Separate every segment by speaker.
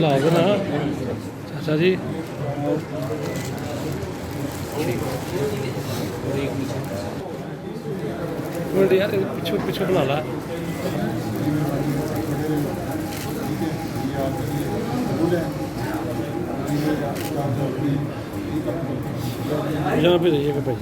Speaker 1: लाएगा ना चाचा जी। यार पिछू पिछू बना ला। यहाँ पे रहिएगा भाई।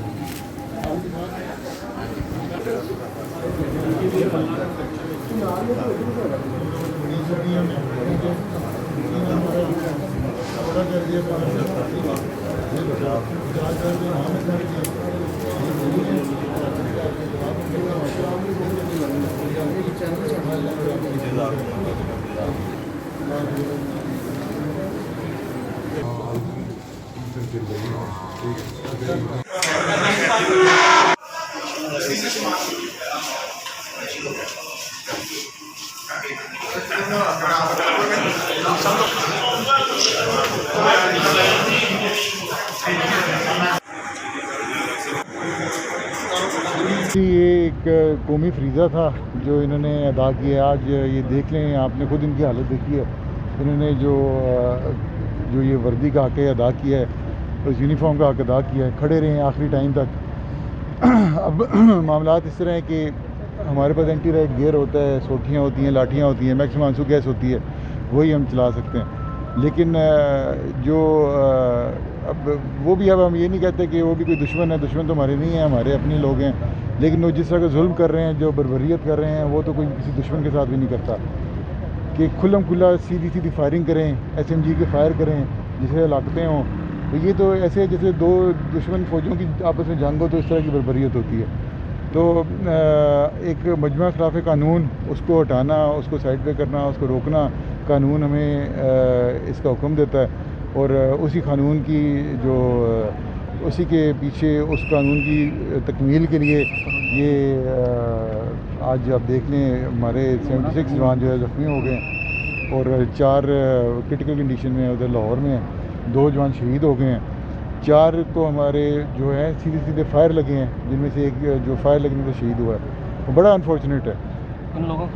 Speaker 2: ये एक कौमी फ्रीज़ा था जो इन्होंने अदा किया। आज ये देख लें, आपने खुद इनकी हालत देखी है। इन्होंने जो ये वर्दी का हक़ अदा किया है, उस यूनिफॉर्म का हक़ अदा किया है, खड़े रहे आखिरी टाइम तक। अब मामलात इस तरह हैं कि हमारे पास एंटी राइट गियर होता है, सोटियाँ होती हैं, लाठियाँ होती हैं, मैक्सिमम आंसू गैस होती है, वही हम चला सकते हैं। लेकिन अब वो भी, अब हम ये नहीं कहते कि वो भी कोई दुश्मन है। दुश्मन तो हमारे नहीं है, हमारे अपने लोग हैं। लेकिन वो जिस तरह का जुल्म कर रहे हैं, जो बर्बरियत कर रहे हैं, वो तो कोई किसी दुश्मन के साथ भी नहीं करता। कि खुल्लम खुल्ला सीधी सीधी फायरिंग करें, SMG के फायर करें, जिसे लाकतें हों, तो ये तो ऐसे जैसे दो दुश्मन फ़ौजों की आपस में जंग हो, तो इस तरह की बर्बरियत होती है। तो एक मजमा खिलाफ कानून, उसको हटाना, उसको साइड पे करना, उसको रोकना, कानून हमें इसका हुक्म देता है। और उसी कानून की उसी के पीछे उस कानून की तकमील के लिए ये आज आप देख लें, हमारे 76 जवान जो है ज़ख्मी हो गए और 4 क्रिटिकल कंडीशन में उधर लाहौर में हैं। 2 जवान शहीद हो गए हैं। 4 को हमारे जो है सीधे सीधे फायर लगे हैं, जिनमें से एक जो फायर लगने से शहीद हुआ है, वो बड़ा अनफॉर्चुनेट है।
Speaker 1: उन लोगों